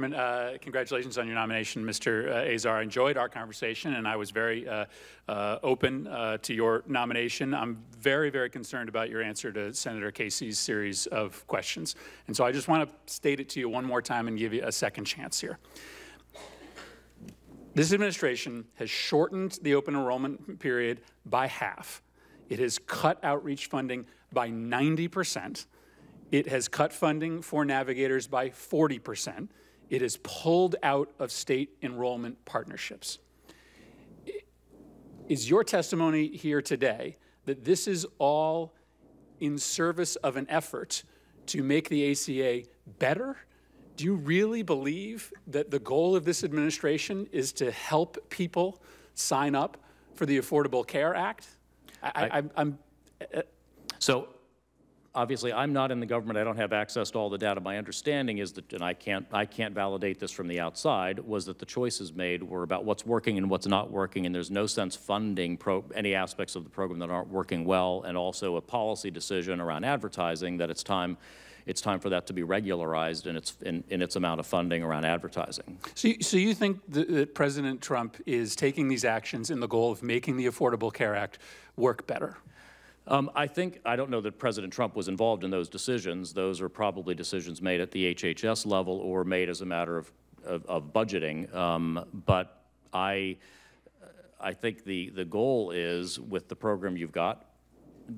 Congratulations on your nomination, Mr. Azar. I enjoyed our conversation, and I was very open to your nomination. I'm very, very concerned about your answer to Senator Casey's series of questions. And so I just want to state it to you one more time and give you a second chance here. This administration has shortened the open enrollment period by half. It has cut outreach funding by 90%. It has cut funding for navigators by 40%. It has pulled out of state enrollment partnerships. Is your testimony here today that this is all in service of an effort to make the ACA better? Do you really believe that the goal of this administration is to help people sign up for the Affordable Care Act? So obviously, I'm not in the government. I don't have access to all the data. My understanding is that, and I can't validate this from the outside, was that the choices made were about what's working and what's not working, and there's no sense funding any aspects of the program that aren't working well, and also a policy decision around advertising that it's time for that to be regularized in its amount of funding around advertising. So you think that President Trump is taking these actions in the goal of making the Affordable Care Act work better? I don't know that President Trump was involved in those decisions. Those are probably decisions made at the HHS level or made as a matter of budgeting. But I think the goal is, with the program you've got,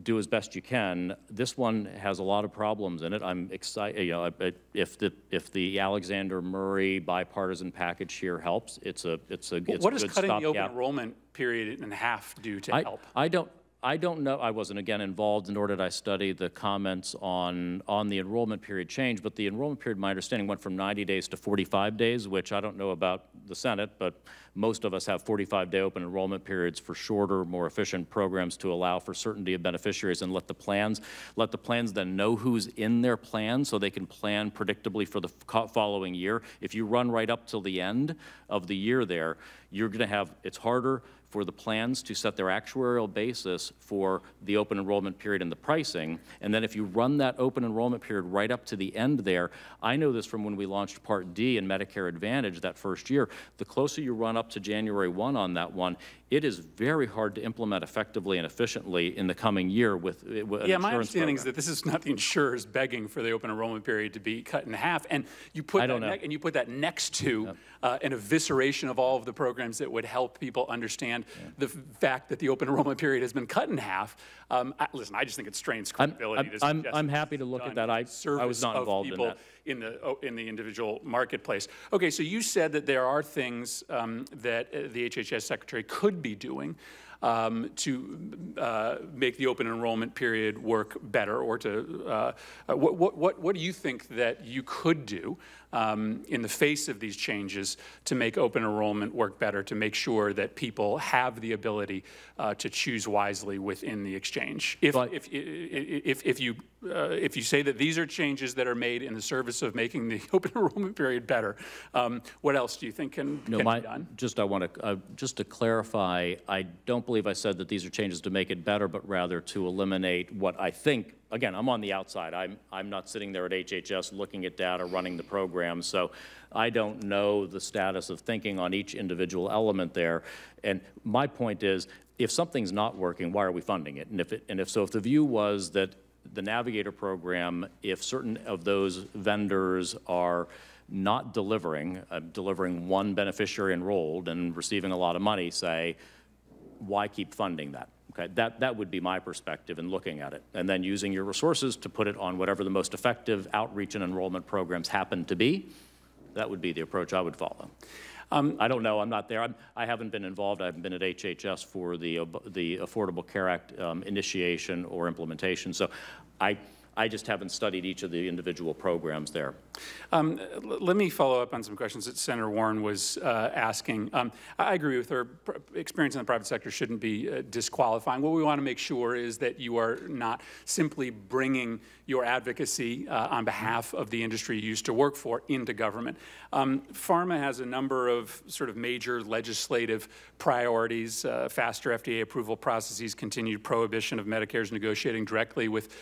do as best you can. This one has a lot of problems in it. I'm excited, you know, if the Alexander Murray bipartisan package here helps, it's a good stopgap. What does cutting the open enrollment period in half do to help? I don't know. I wasn't, again, involved, nor did I study the comments on the enrollment period change. But the enrollment period, my understanding, went from 90 days to 45 days, which I don't know about the Senate, but most of us have 45-day open enrollment periods for shorter, more efficient programs to allow for certainty of beneficiaries and let the plans then know who's in their plan so they can plan predictably for the following year. If you run right up till the end of the year there, you're going to have, it's harder for the plans to set their actuarial basis for the open enrollment period and the pricing. And then if you run that open enrollment period right up to the end there, I know this from when we launched Part D and Medicare Advantage that first year, the closer you run up to January 1 on that one, it is very hard to implement effectively and efficiently in the coming year with an insurance program. My understanding is that this is not the insurers begging for the open enrollment period to be cut in half, and you put that next to an evisceration of all of the programs that would help people understand the fact that the open enrollment period has been cut in half. Listen, I just think it strains credibility. I'm happy to look at that. I was not involved in that. In the individual marketplace. Okay, so you said that there are things that the HHS secretary could be doing to make the open enrollment period work better, or to what do you think that you could do in the face of these changes to make open enrollment work better, to make sure that people have the ability to choose wisely within the exchange? If you say that these are changes that are made in the service of making the open enrollment period better, what else do you think can be done? I want to just to clarify, I don't believe I said that these are changes to make it better, but rather to eliminate what I think. Again, I'm on the outside. I'm not sitting there at HHS looking at data, running the program, so I don't know the status of thinking on each individual element there. And my point is, if something's not working, why are we funding it? And if the view was that the Navigator program, if certain of those vendors are not delivering one beneficiary enrolled and receiving a lot of money, say, why keep funding that? Okay, that would be my perspective in looking at it. And then using your resources to put it on whatever the most effective outreach and enrollment programs happen to be, that would be the approach I would follow. I don't know. I'm not there. I haven't been involved. I haven't been at HHS for the Affordable Care Act initiation or implementation. So I just haven't studied each of the individual programs there. Let me follow up on some questions that Senator Warren was asking. I agree with her. Experience in the private sector shouldn't be disqualifying. What we want to make sure is that you are not simply bringing your advocacy on behalf of the industry you used to work for into government. Pharma has a number of sort of major legislative priorities: faster FDA approval processes, continued prohibition of Medicare's negotiating directly with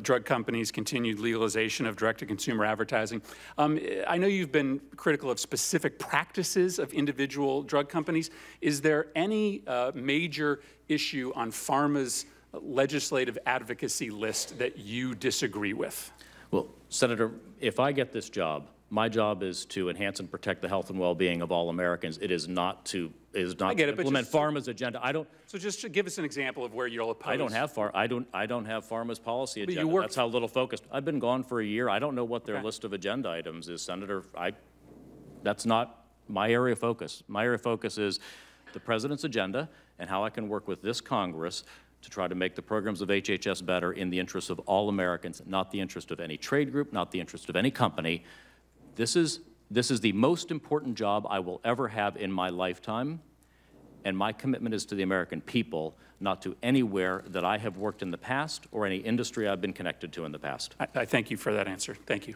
drug companies' continued legalization of direct-to-consumer advertising. I know you've been critical of specific practices of individual drug companies. Is there any major issue on pharma's legislative advocacy list that you disagree with? Well, Senator, if I get this job, my job is to enhance and protect the health and well-being of all Americans. It is not to implement pharma's agenda. So just to give us an example of where you'll oppose. I don't have pharma's policy agenda. That's how little focused. I've been gone for a year. I don't know what their list of agenda items is, Senator. That's not my area of focus. My area of focus is the president's agenda and how I can work with this Congress to try to make the programs of HHS better in the interest of all Americans, not the interest of any trade group, not the interest of any company. This is the most important job I will ever have in my lifetime, and my commitment is to the American people, not to anywhere that I have worked in the past or any industry I've been connected to in the past. I thank you for that answer. Thank you.